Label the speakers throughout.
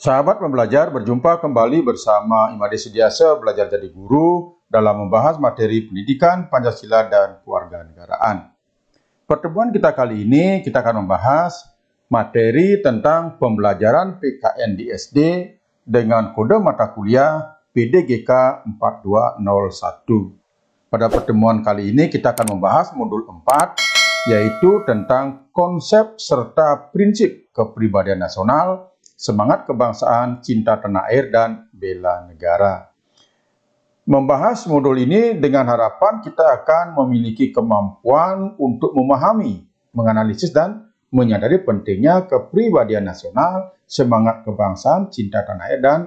Speaker 1: Sahabat pembelajar, berjumpa kembali bersama Imade Sidiasa Belajar Jadi Guru dalam membahas materi pendidikan Pancasila dan Kewarganegaraan. Pertemuan kita kali ini kita akan membahas materi tentang pembelajaran PKN di SD dengan kode mata kuliah PDGK 4201. Pada pertemuan kali ini kita akan membahas modul 4, yaitu tentang konsep serta prinsip kepribadian nasional, semangat kebangsaan, cinta tanah air, dan bela negara. Membahas modul ini dengan harapan kita akan memiliki kemampuan untuk memahami, menganalisis, dan menyadari pentingnya kepribadian nasional, semangat kebangsaan, cinta tanah air, dan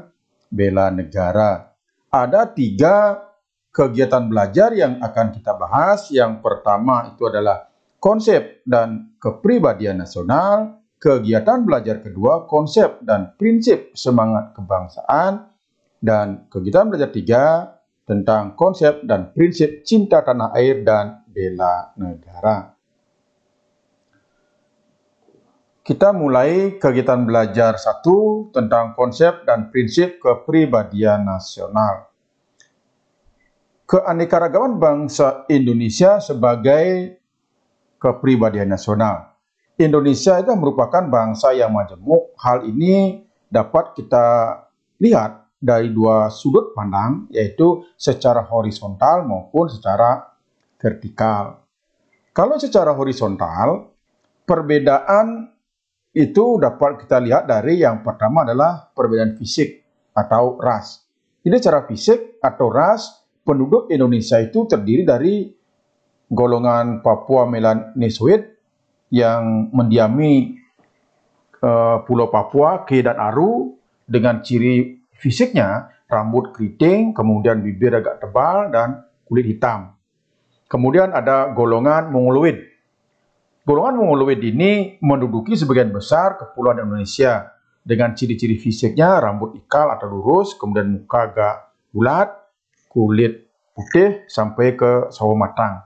Speaker 1: bela negara. Ada 3 kegiatan belajar yang akan kita bahas. Yang pertama itu adalah konsep dan kepribadian nasional. Kegiatan belajar kedua, konsep dan prinsip semangat kebangsaan. Dan kegiatan belajar 3 tentang konsep dan prinsip cinta tanah air dan bela negara. Kita mulai kegiatan belajar 1 tentang konsep dan prinsip kepribadian nasional. Keanekaragaman bangsa Indonesia sebagai kepribadian nasional. Indonesia itu merupakan bangsa yang majemuk. Hal ini dapat kita lihat dari 2 sudut pandang, yaitu secara horizontal maupun secara vertikal. Kalau secara horizontal, perbedaan itu dapat kita lihat dari yang pertama adalah perbedaan fisik atau ras. Jadi secara fisik atau ras, penduduk Indonesia itu terdiri dari golongan Papua Melanesoid yang mendiami Pulau Papua, Ke dan Aru, dengan ciri fisiknya rambut keriting, kemudian bibir agak tebal, dan kulit hitam. Kemudian ada golongan Mongoloid. Golongan Mongoloid ini menduduki sebagian besar kepulauan Indonesia dengan ciri-ciri fisiknya rambut ikal atau lurus, kemudian muka agak bulat, kulit putih sampai ke sawo matang.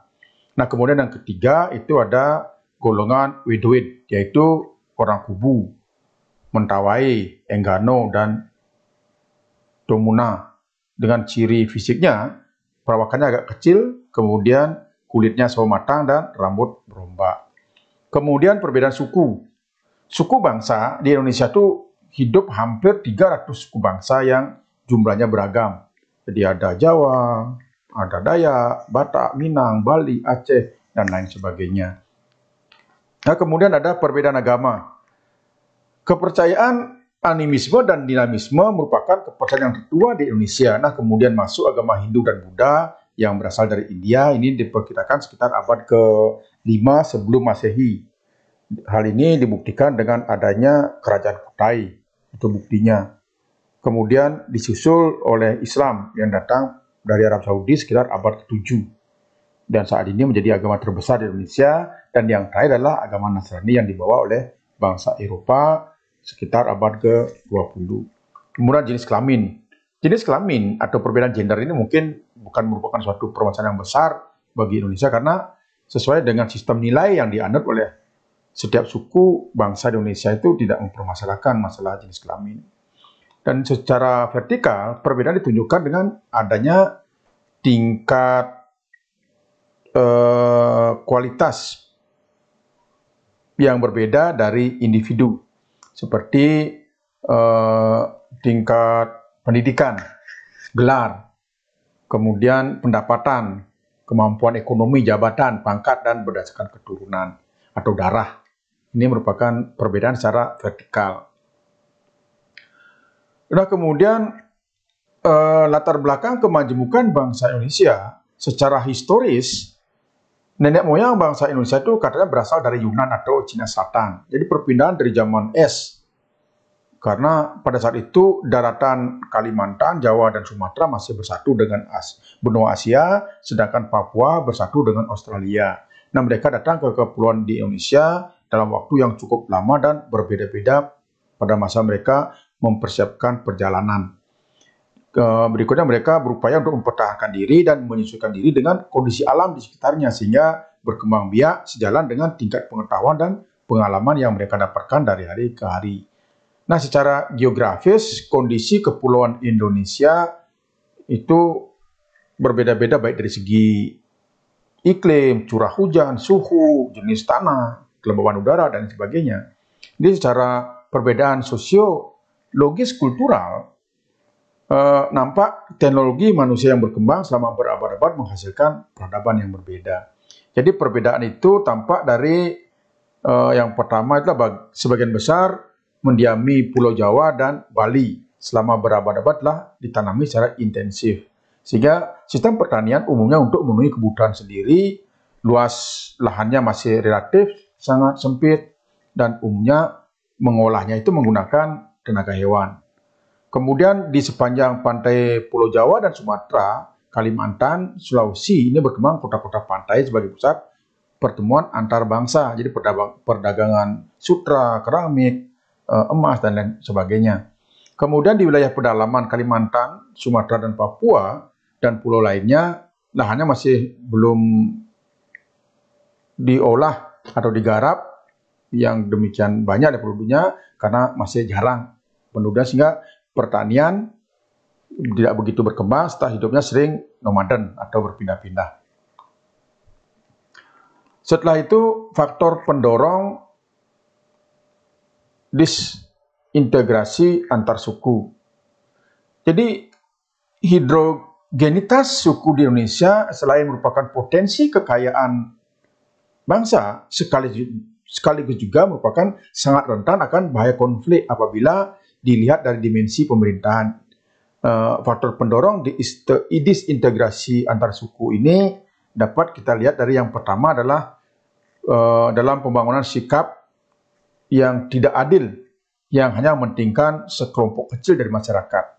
Speaker 1: Nah, kemudian yang ketiga itu ada golongan Wedoid, yaitu orang Kubu, Mentawai, Enggano, dan Tomuna. Dengan ciri fisiknya, perawakannya agak kecil, kemudian kulitnya sawo matang dan rambut berombak. Kemudian perbedaan suku. Suku bangsa di Indonesia itu hidup hampir 300 suku bangsa yang jumlahnya beragam. Jadi ada Jawa, ada Dayak, Batak, Minang, Bali, Aceh, dan lain sebagainya. Nah, kemudian ada perbedaan agama. Kepercayaan animisme dan dinamisme merupakan kepercayaan yang tertua di Indonesia. Nah, kemudian masuk agama Hindu dan Buddha yang berasal dari India. Ini diperkirakan sekitar abad ke-5 sebelum Masehi. Hal ini dibuktikan dengan adanya kerajaan Kutai. Itu buktinya. Kemudian disusul oleh Islam yang datang dari Arab Saudi sekitar abad ke-7. Dan saat ini menjadi agama terbesar di Indonesia. Dan yang terakhir adalah agama Nasrani yang dibawa oleh bangsa Eropa sekitar abad ke-20. Kemudian jenis kelamin. Jenis kelamin atau perbedaan gender ini mungkin bukan merupakan suatu permasalahan yang besar bagi Indonesia karena sesuai dengan sistem nilai yang dianut oleh setiap suku bangsa di Indonesia itu tidak mempermasalahkan masalah jenis kelamin. Dan secara vertikal, perbedaan ditunjukkan dengan adanya tingkat kualitas yang berbeda dari individu, seperti tingkat pendidikan, gelar, kemudian pendapatan, kemampuan ekonomi, jabatan, pangkat, dan berdasarkan keturunan atau darah. Ini merupakan perbedaan secara vertikal. Nah, kemudian latar belakang kemajemukan bangsa Indonesia secara historis, nenek moyang bangsa Indonesia itu katanya berasal dari Yunan atau Cina Selatan. Jadi perpindahan dari zaman es. Karena pada saat itu daratan Kalimantan, Jawa, dan Sumatera masih bersatu dengan benua Asia, sedangkan Papua bersatu dengan Australia. Nah, mereka datang ke kepulauan di Indonesia dalam waktu yang cukup lama dan berbeda-beda pada masa mereka mempersiapkan perjalanan. Berikutnya mereka berupaya untuk mempertahankan diri dan menyesuaikan diri dengan kondisi alam di sekitarnya sehingga berkembang biak sejalan dengan tingkat pengetahuan dan pengalaman yang mereka dapatkan dari hari ke hari. Nah, secara geografis, kondisi kepulauan Indonesia itu berbeda-beda baik dari segi iklim, curah hujan, suhu, jenis tanah, kelembaban udara, dan sebagainya. Jadi secara perbedaan sosiologis kultural, nampak teknologi manusia yang berkembang selama berabad-abad menghasilkan peradaban yang berbeda. Jadi perbedaan itu tampak dari yang pertama adalah sebagian besar mendiami Pulau Jawa dan Bali selama berabad-abad telah ditanami secara intensif. Sehingga sistem pertanian umumnya untuk memenuhi kebutuhan sendiri, luas lahannya masih relatif sangat sempit, dan umumnya mengolahnya itu menggunakan tenaga hewan. Kemudian di sepanjang pantai Pulau Jawa dan Sumatera, Kalimantan, Sulawesi ini berkembang kota-kota pantai sebagai pusat pertemuan antar bangsa. Jadi perdagangan sutra, keramik, emas, dan lain sebagainya. Kemudian di wilayah pedalaman Kalimantan, Sumatera, dan Papua, dan pulau lainnya, lahannya masih belum diolah atau digarap yang demikian banyak penduduknya karena masih jarang penduduk, sehingga pertanian tidak begitu berkembang. Setelah hidupnya sering nomaden atau berpindah-pindah. Setelah itu faktor pendorong disintegrasi antar suku. Jadi hidrogenitas suku di Indonesia selain merupakan potensi kekayaan bangsa, sekaligus juga merupakan sangat rentan akan bahaya konflik apabila dilihat dari dimensi pemerintahan. Faktor pendorong disintegrasi antar suku ini dapat kita lihat dari yang pertama adalah dalam pembangunan sikap yang tidak adil, yang hanya mementingkan sekelompok kecil dari masyarakat.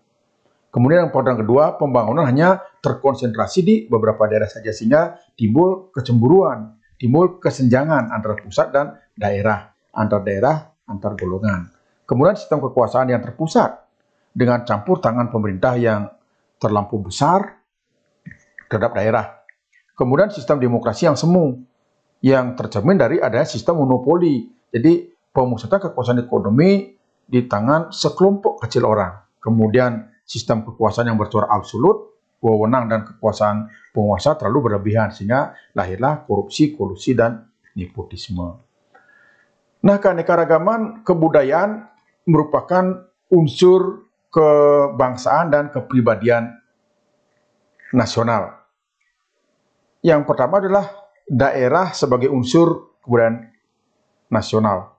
Speaker 1: Kemudian yang kedua, pembangunan hanya terkonsentrasi di beberapa daerah saja, sehingga timbul kecemburuan, timbul kesenjangan antara pusat dan daerah, antar golongan. Kemudian sistem kekuasaan yang terpusat dengan campur tangan pemerintah yang terlampau besar terhadap daerah. Kemudian sistem demokrasi yang semu, yang tercermin dari adanya sistem monopoli. Jadi pemusatan kekuasaan ekonomi di tangan sekelompok kecil orang. Kemudian sistem kekuasaan yang bersifat absolut, wewenang dan kekuasaan penguasa terlalu berlebihan, sehingga lahirlah korupsi, kolusi, dan nepotisme. Nah, keanekaragaman kebudayaan merupakan unsur kebangsaan dan kepribadian nasional. Yang pertama adalah daerah sebagai unsur kebudayaan nasional.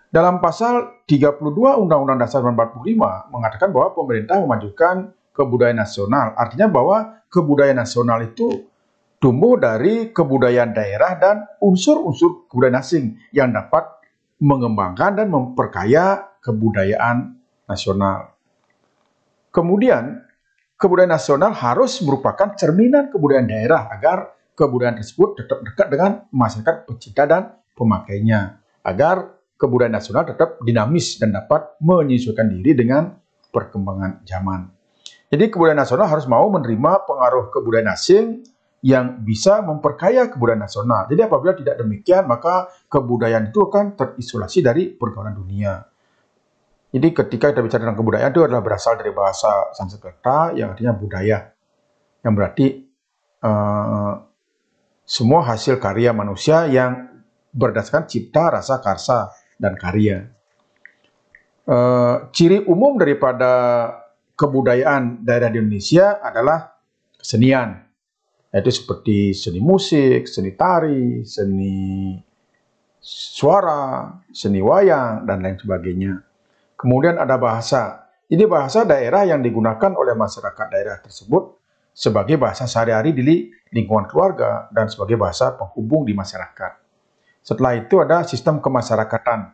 Speaker 1: Dalam pasal 32 Undang-Undang Dasar 1945 mengatakan bahwa pemerintah memajukan kebudayaan nasional. Artinya bahwa kebudayaan nasional itu tumbuh dari kebudayaan daerah dan unsur-unsur kebudayaan asing yang dapat mengembangkan dan memperkaya kebudayaan nasional. Kemudian, kebudayaan nasional harus merupakan cerminan kebudayaan daerah agar kebudayaan tersebut tetap dekat dengan masyarakat pecinta dan pemakainya, agar kebudayaan nasional tetap dinamis dan dapat menyesuaikan diri dengan perkembangan zaman. Jadi kebudayaan nasional harus mau menerima pengaruh kebudayaan asing yang bisa memperkaya kebudayaan nasional. Jadi apabila tidak demikian, maka kebudayaan itu akan terisolasi dari pergaulan dunia. Jadi ketika kita bicara tentang kebudayaan, itu adalah berasal dari bahasa Sanskerta yang artinya budaya, yang berarti semua hasil karya manusia yang berdasarkan cipta, rasa, karsa, dan karya. Ciri umum daripada kebudayaan daerah di Indonesia adalah kesenian, yaitu seperti seni musik, seni tari, seni suara, seni wayang, dan lain sebagainya. Kemudian ada bahasa. Ini bahasa daerah yang digunakan oleh masyarakat daerah tersebut sebagai bahasa sehari-hari di lingkungan keluarga dan sebagai bahasa penghubung di masyarakat. Setelah itu ada sistem kemasyarakatan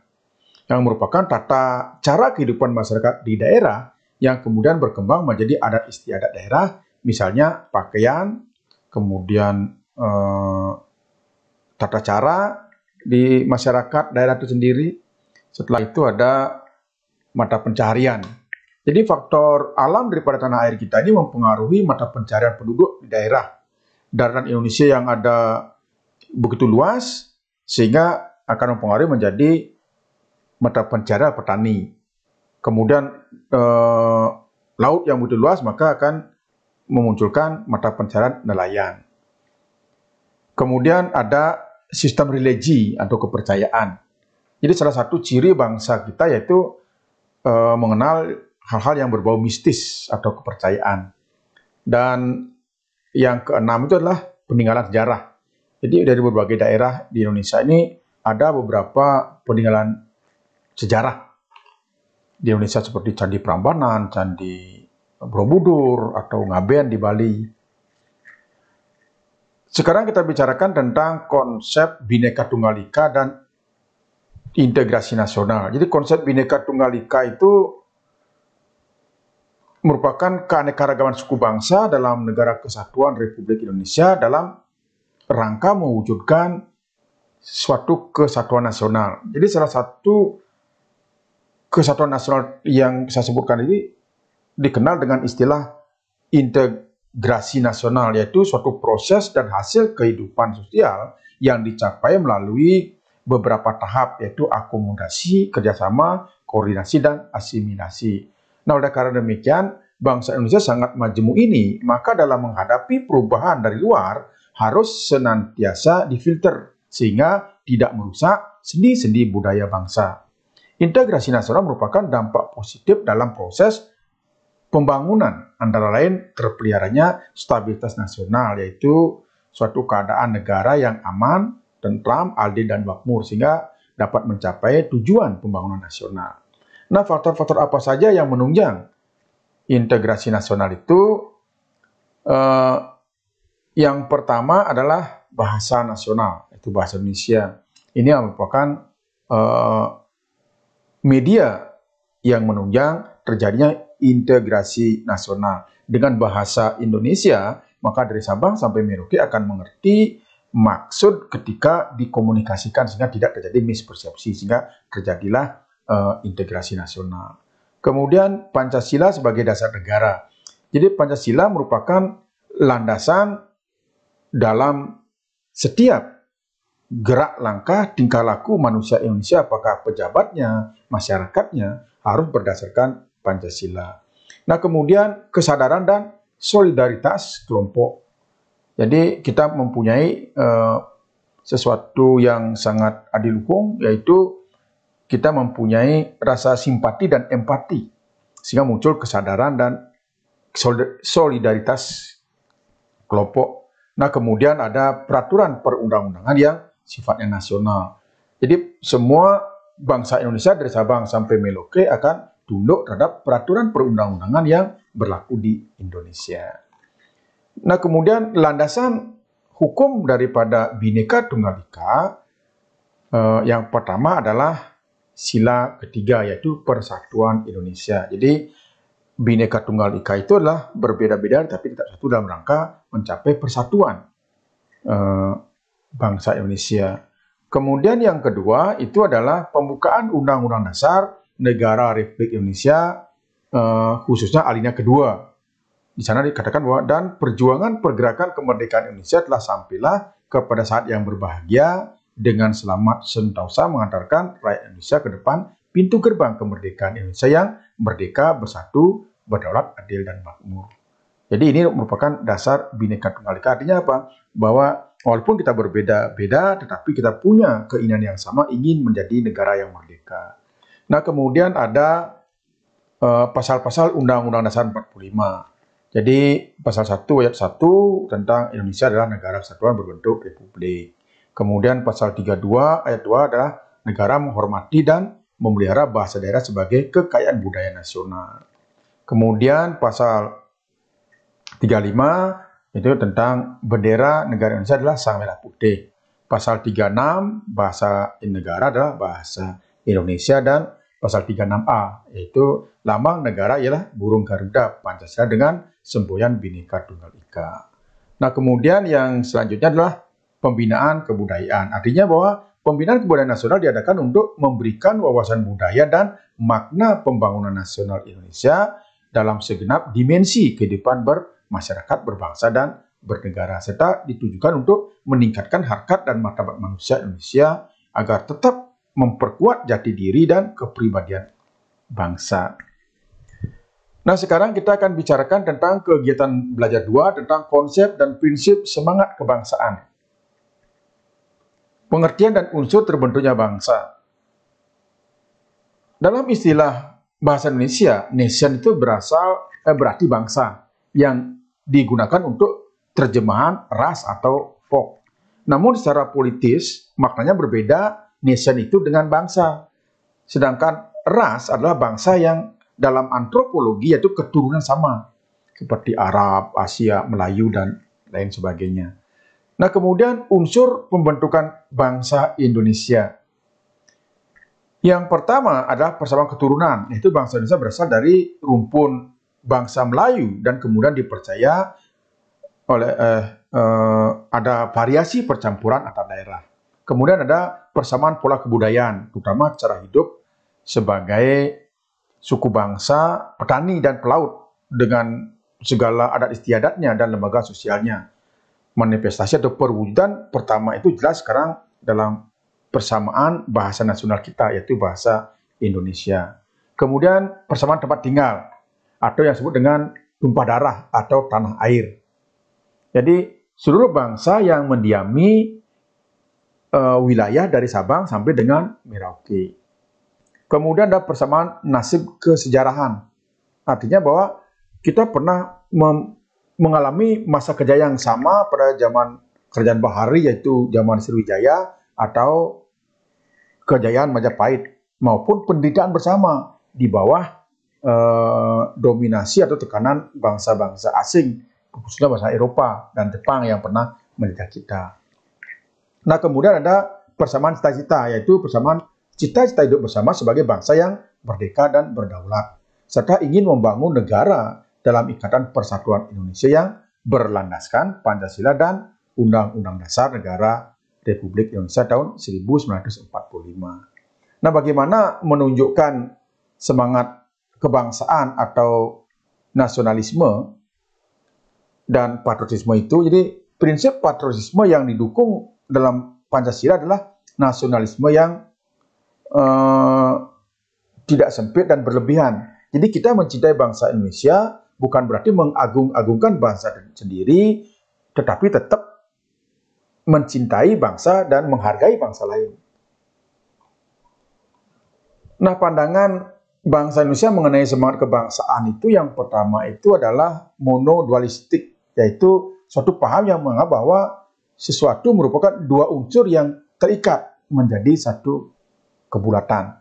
Speaker 1: yang merupakan tata cara kehidupan masyarakat di daerah yang kemudian berkembang menjadi adat istiadat daerah, misalnya pakaian, kemudian tata cara di masyarakat daerah itu sendiri. Setelah itu ada mata pencaharian. Jadi faktor alam daripada tanah air kita ini mempengaruhi mata pencaharian penduduk di daerah. Daratan Indonesia yang ada begitu luas, sehingga akan mempengaruhi menjadi mata pencaharian petani. kemudian laut yang begitu luas, maka akan memunculkan mata pencarian nelayan. Kemudian ada sistem religi atau kepercayaan. Jadi salah satu ciri bangsa kita yaitu mengenal hal-hal yang berbau mistis atau kepercayaan. Dan yang keenam itu adalah peninggalan sejarah. Jadi dari berbagai daerah di Indonesia ini ada beberapa peninggalan sejarah di Indonesia seperti Candi Prambanan, Candi Borobudur, atau Ngaben di Bali. Sekarang kita bicarakan tentang konsep Bhinneka Tunggal Ika dan integrasi nasional. Jadi konsep Bhinneka Tunggal Ika itu merupakan keanekaragaman suku bangsa dalam negara kesatuan Republik Indonesia dalam rangka mewujudkan suatu kesatuan nasional. Jadi salah satu kesatuan nasional yang saya sebutkan ini dikenal dengan istilah integrasi nasional, yaitu suatu proses dan hasil kehidupan sosial yang dicapai melalui beberapa tahap, yaitu akomodasi, kerjasama, koordinasi, dan asimilasi. Nah, oleh karena demikian, bangsa Indonesia sangat majemuk ini, maka dalam menghadapi perubahan dari luar, harus senantiasa difilter, sehingga tidak merusak sendi-sendi budaya bangsa. Integrasi nasional merupakan dampak positif dalam proses pembangunan, antara lain terpeliharanya stabilitas nasional, yaitu suatu keadaan negara yang aman, tentram, adil, dan makmur, sehingga dapat mencapai tujuan pembangunan nasional. Nah, faktor-faktor apa saja yang menunjang integrasi nasional itu? Yang pertama adalah bahasa nasional, yaitu bahasa Indonesia. Ini merupakan media yang menunjang terjadinya integrasi nasional. Dengan bahasa Indonesia, maka dari Sabang sampai Merauke akan mengerti maksud ketika dikomunikasikan, sehingga tidak terjadi mispersepsi, sehingga terjadilah integrasi nasional. Kemudian Pancasila sebagai dasar negara. Jadi Pancasila merupakan landasan dalam setiap gerak langkah tingkah laku manusia Indonesia, apakah pejabatnya, masyarakatnya, harus berdasarkan Pancasila. Nah, kemudian kesadaran dan solidaritas kelompok. Jadi kita mempunyai sesuatu yang sangat adiluhung, yaitu kita mempunyai rasa simpati dan empati, sehingga muncul kesadaran dan solidaritas kelompok. Nah, kemudian ada peraturan perundang-undangan yang sifatnya nasional. Jadi semua bangsa Indonesia dari Sabang sampai Merauke akan tunduk terhadap peraturan perundang-undangan yang berlaku di Indonesia. Nah, kemudian landasan hukum daripada Bhinneka Tunggal Ika yang pertama adalah sila ketiga, yaitu Persatuan Indonesia. Jadi Bhinneka Tunggal Ika itu adalah berbeda-beda tapi tetap satu dalam rangka mencapai persatuan bangsa Indonesia. Kemudian yang kedua itu adalah pembukaan Undang-Undang Dasar Negara Republik Indonesia, khususnya alinea kedua. Di sana dikatakan bahwa dan perjuangan pergerakan kemerdekaan Indonesia telah sampailah kepada saat yang berbahagia dengan selamat sentosa mengantarkan rakyat Indonesia ke depan pintu gerbang kemerdekaan Indonesia yang merdeka, bersatu, berdaulat, adil, dan makmur. Jadi ini merupakan dasar Bhinneka Tunggal Ika. Artinya apa? Bahwa walaupun kita berbeda-beda, tetapi kita punya keinginan yang sama, ingin menjadi negara yang merdeka. Nah, kemudian ada pasal-pasal Undang-Undang Dasar 45. Jadi pasal 1 ayat 1 tentang Indonesia adalah negara kesatuan berbentuk republik. Kemudian pasal 32 ayat 2 adalah negara menghormati dan memelihara bahasa daerah sebagai kekayaan budaya nasional. Kemudian pasal 35 itu tentang bendera negara Indonesia adalah sang merah putih. Pasal 36 bahasa negara adalah bahasa Indonesia, dan pasal 36A yaitu lambang negara ialah burung Garuda Pancasila dengan semboyan Bhinneka Tunggal Ika. Nah, kemudian yang selanjutnya adalah pembinaan kebudayaan. Artinya bahwa pembinaan kebudayaan nasional diadakan untuk memberikan wawasan budaya dan makna pembangunan nasional Indonesia dalam segenap dimensi kehidupan bermasyarakat, berbangsa, dan bernegara, serta ditujukan untuk meningkatkan harkat dan martabat manusia Indonesia agar tetap memperkuat jati diri dan kepribadian bangsa. Nah, sekarang kita akan bicarakan tentang kegiatan belajar 2 tentang konsep dan prinsip semangat kebangsaan. Pengertian dan unsur terbentuknya bangsa. Dalam istilah bahasa Indonesia, nation itu berarti bangsa yang digunakan untuk terjemahan ras atau folk. Namun secara politis maknanya berbeda, nation itu dengan bangsa. Sedangkan ras adalah bangsa yang dalam antropologi yaitu keturunan sama, seperti Arab, Asia, Melayu, dan lain sebagainya. Nah, kemudian unsur pembentukan bangsa Indonesia. Yang pertama adalah persamaan keturunan, yaitu bangsa Indonesia berasal dari rumpun bangsa Melayu dan kemudian dipercaya oleh ada variasi percampuran antar daerah. Kemudian ada persamaan pola kebudayaan, terutama cara hidup sebagai suku bangsa petani dan pelaut dengan segala adat istiadatnya dan lembaga sosialnya. Manifestasi atau perwujudan pertama itu jelas sekarang dalam persamaan bahasa nasional kita, yaitu bahasa Indonesia. Kemudian persamaan tempat tinggal atau yang disebut dengan tumpah darah atau tanah air. Jadi seluruh bangsa yang mendiami wilayah dari Sabang sampai dengan Merauke. Kemudian ada persamaan nasib kesejarahan. Artinya bahwa kita pernah mengalami masa kejayaan yang sama pada zaman Kerajaan Bahari, yaitu zaman Sriwijaya, atau kejayaan Majapahit, maupun penderitaan bersama di bawah dominasi atau tekanan bangsa-bangsa asing, khususnya bangsa Eropa dan Jepang yang pernah menjajah kita. Nah, kemudian ada persamaan cita-cita, yaitu persamaan cita-cita hidup bersama sebagai bangsa yang merdeka dan berdaulat, serta ingin membangun negara dalam Ikatan Persatuan Indonesia yang berlandaskan Pancasila dan Undang-Undang Dasar Negara Republik Indonesia tahun 1945. Nah, bagaimana menunjukkan semangat kebangsaan atau nasionalisme dan patriotisme itu? Jadi, prinsip patriotisme yang didukung dalam Pancasila adalah nasionalisme yang tidak sempit dan berlebihan. Jadi kita mencintai bangsa Indonesia bukan berarti mengagung-agungkan bangsa sendiri, tetapi tetap mencintai bangsa dan menghargai bangsa lain. Nah, pandangan bangsa Indonesia mengenai semangat kebangsaan itu yang pertama itu adalah monodualistik, yaitu suatu paham yang menganggap bahwa sesuatu merupakan dua unsur yang terikat menjadi satu kebulatan.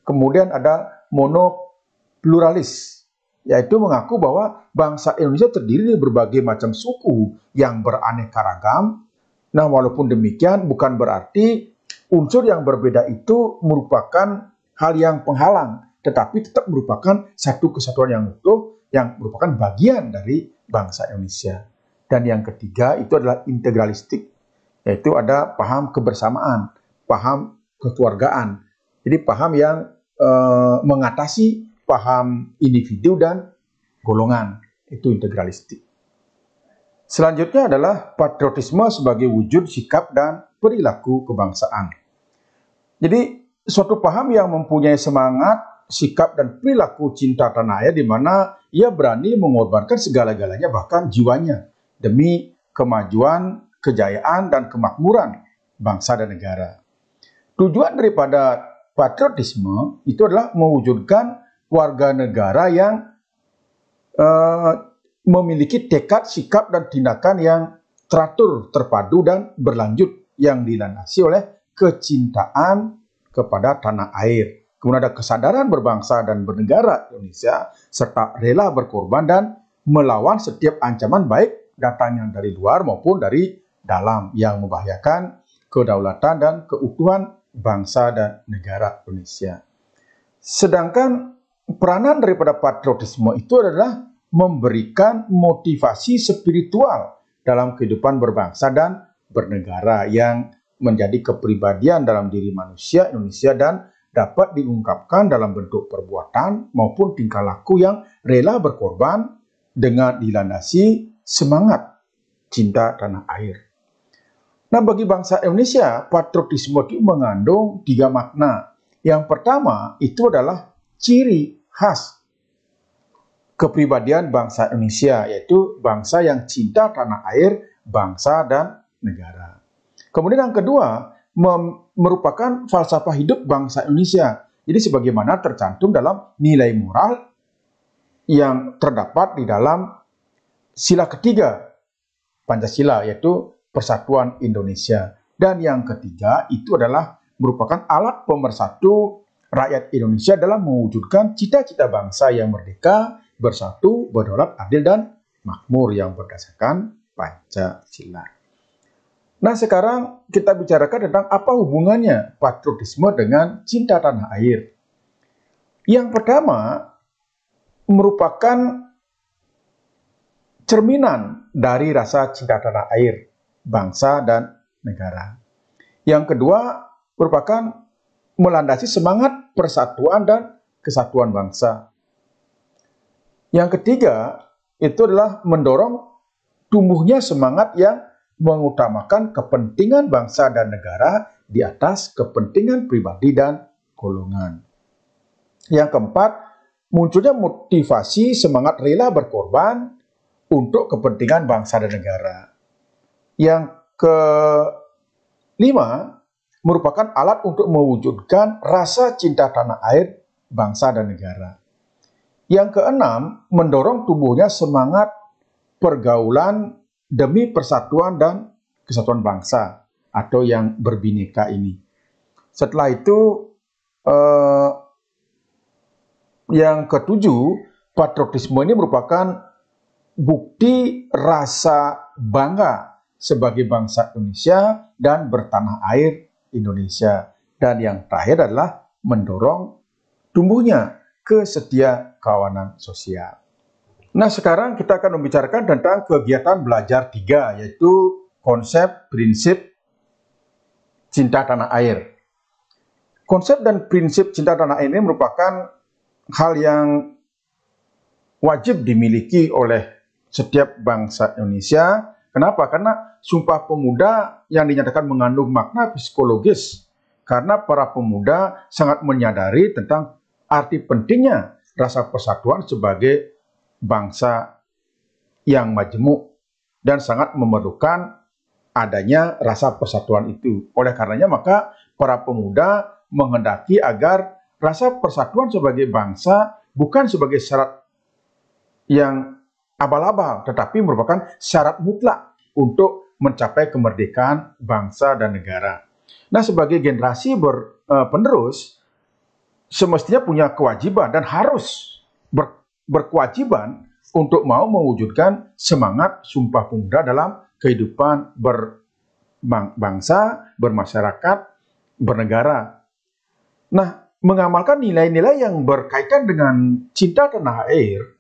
Speaker 1: Kemudian ada monopluralis, yaitu mengaku bahwa bangsa Indonesia terdiri dari berbagai macam suku yang beraneka ragam. Nah, walaupun demikian bukan berarti unsur yang berbeda itu merupakan hal yang penghalang, tetapi tetap merupakan satu kesatuan yang utuh yang merupakan bagian dari bangsa Indonesia. Dan yang ketiga itu adalah integralistik, yaitu ada paham kebersamaan, paham kekeluargaan. Jadi paham yang mengatasi paham individu dan golongan, itu integralistik. Selanjutnya adalah patriotisme sebagai wujud sikap dan perilaku kebangsaan. Jadi suatu paham yang mempunyai semangat, sikap dan perilaku cinta tanah air di mana ia berani mengorbankan segala-galanya bahkan jiwanya demi kemajuan, kejayaan dan kemakmuran bangsa dan negara. Tujuan daripada patriotisme itu adalah mewujudkan warga negara yang memiliki tekad, sikap, dan tindakan yang teratur, terpadu, dan berlanjut yang dilandasi oleh kecintaan kepada tanah air. Kemudian ada kesadaran berbangsa dan bernegara Indonesia, serta rela berkorban dan melawan setiap ancaman baik datangnya dari luar maupun dari dalam yang membahayakan kedaulatan dan keutuhan bangsa dan negara Indonesia. Sedangkan peranan daripada patriotisme itu adalah memberikan motivasi spiritual dalam kehidupan berbangsa dan bernegara yang menjadi kepribadian dalam diri manusia Indonesia dan dapat diungkapkan dalam bentuk perbuatan maupun tingkah laku yang rela berkorban dengan dilandasi semangat cinta tanah air. Nah, bagi bangsa Indonesia, patriotisme itu mengandung 3 makna. Yang pertama itu adalah ciri khas kepribadian bangsa Indonesia, yaitu bangsa yang cinta tanah air, bangsa dan negara. Kemudian yang kedua, merupakan falsafah hidup bangsa Indonesia. Jadi sebagaimana tercantum dalam nilai moral yang terdapat di dalam sila ketiga Pancasila, yaitu Persatuan Indonesia. Dan yang ketiga itu adalah merupakan alat pemersatu rakyat Indonesia dalam mewujudkan cita-cita bangsa yang merdeka, bersatu, berdaulat, adil, dan makmur yang berdasarkan Pancasila. Nah, sekarang kita bicarakan tentang apa hubungannya patriotisme dengan cinta tanah air. Yang pertama, merupakan cerminan dari rasa cinta tanah air, bangsa, dan negara. Yang kedua, merupakan melandasi semangat persatuan dan kesatuan bangsa. Yang ketiga, itu adalah mendorong tumbuhnya semangat yang mengutamakan kepentingan bangsa dan negara di atas kepentingan pribadi dan golongan. Yang keempat, munculnya motivasi semangat rela berkorban untuk kepentingan bangsa dan negara. Yang kelima, merupakan alat untuk mewujudkan rasa cinta tanah air, bangsa dan negara. Yang keenam, mendorong tumbuhnya semangat pergaulan demi persatuan dan kesatuan bangsa atau yang berbineka ini. Setelah itu, yang ketujuh, patriotisme ini merupakan bukti rasa bangga sebagai bangsa Indonesia dan bertanah air Indonesia. Dan yang terakhir adalah mendorong tumbuhnya kesetia kawanan sosial. Nah, sekarang kita akan membicarakan tentang kegiatan belajar 3, yaitu konsep prinsip cinta tanah air. Konsep dan prinsip cinta tanah air ini merupakan hal yang wajib dimiliki oleh setiap bangsa Indonesia. Kenapa? Karena Sumpah Pemuda yang dinyatakan mengandung makna psikologis, karena para pemuda sangat menyadari tentang arti pentingnya rasa persatuan sebagai bangsa yang majemuk dan sangat memerlukan adanya rasa persatuan itu. Oleh karenanya maka para pemuda menghendaki agar rasa persatuan sebagai bangsa bukan sebagai syarat yang abal-abal, tetapi merupakan syarat mutlak untuk mencapai kemerdekaan bangsa dan negara. Nah, sebagai generasi penerus, semestinya punya kewajiban dan harus berkewajiban untuk mau mewujudkan semangat Sumpah Pemuda dalam kehidupan berbangsa, bermasyarakat, bernegara. Nah, mengamalkan nilai-nilai yang berkaitan dengan cinta tanah air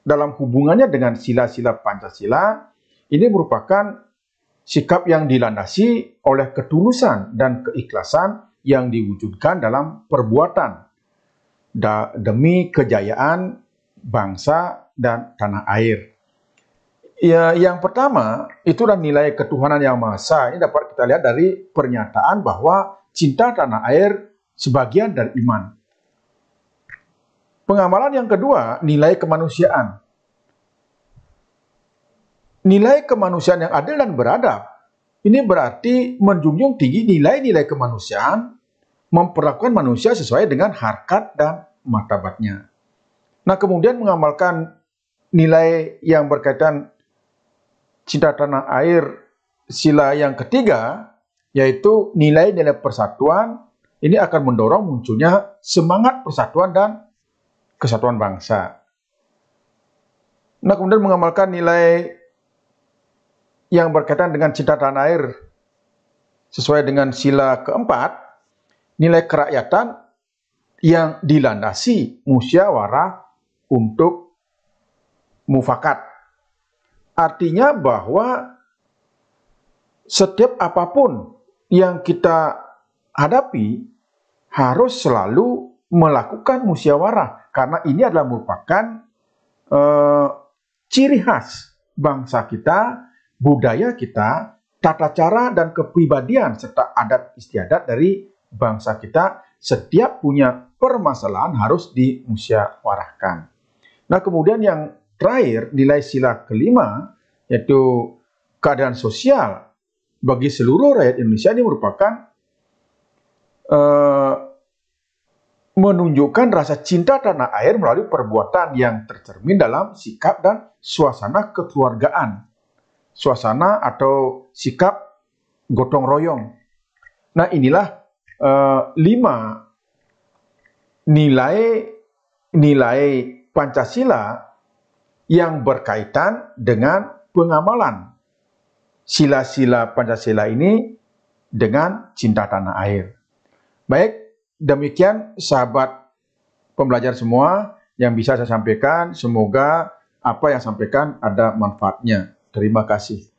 Speaker 1: dalam hubungannya dengan sila-sila Pancasila, ini merupakan sikap yang dilandasi oleh ketulusan dan keikhlasan yang diwujudkan dalam perbuatan demi kejayaan bangsa dan tanah air. Ya, yang pertama, itu adalah nilai ketuhanan yang Maha Esa. Ini dapat kita lihat dari pernyataan bahwa cinta tanah air sebagian dari iman. Pengamalan yang kedua, nilai kemanusiaan. Nilai kemanusiaan yang adil dan beradab. Ini berarti menjunjung tinggi nilai-nilai kemanusiaan, memperlakukan manusia sesuai dengan harkat dan martabatnya. Nah, kemudian mengamalkan nilai yang berkaitan cinta tanah air, sila yang ketiga, yaitu nilai-nilai persatuan. Ini akan mendorong munculnya semangat persatuan dan kesatuan bangsa. Nah, kemudian mengamalkan nilai yang berkaitan dengan cinta tanah air sesuai dengan sila keempat, nilai kerakyatan yang dilandasi musyawarah untuk mufakat. Artinya bahwa setiap apapun yang kita hadapi harus selalu melakukan musyawarah, karena ini adalah merupakan ciri khas bangsa kita, budaya kita, tata cara dan kepribadian serta adat istiadat dari bangsa kita. Setiap punya permasalahan harus dimusyawarahkan. Nah, kemudian yang terakhir, nilai sila kelima, yaitu keadaan sosial bagi seluruh rakyat Indonesia, ini merupakan menunjukkan rasa cinta tanah air melalui perbuatan yang tercermin dalam sikap dan suasana kekeluargaan, suasana atau sikap gotong royong. Nah, inilah 5 nilai Pancasila yang berkaitan dengan pengamalan sila-sila Pancasila ini dengan cinta tanah air. Baik, demikian sahabat pembelajar semua yang bisa saya sampaikan. Semoga apa yang saya sampaikan ada manfaatnya. Terima kasih.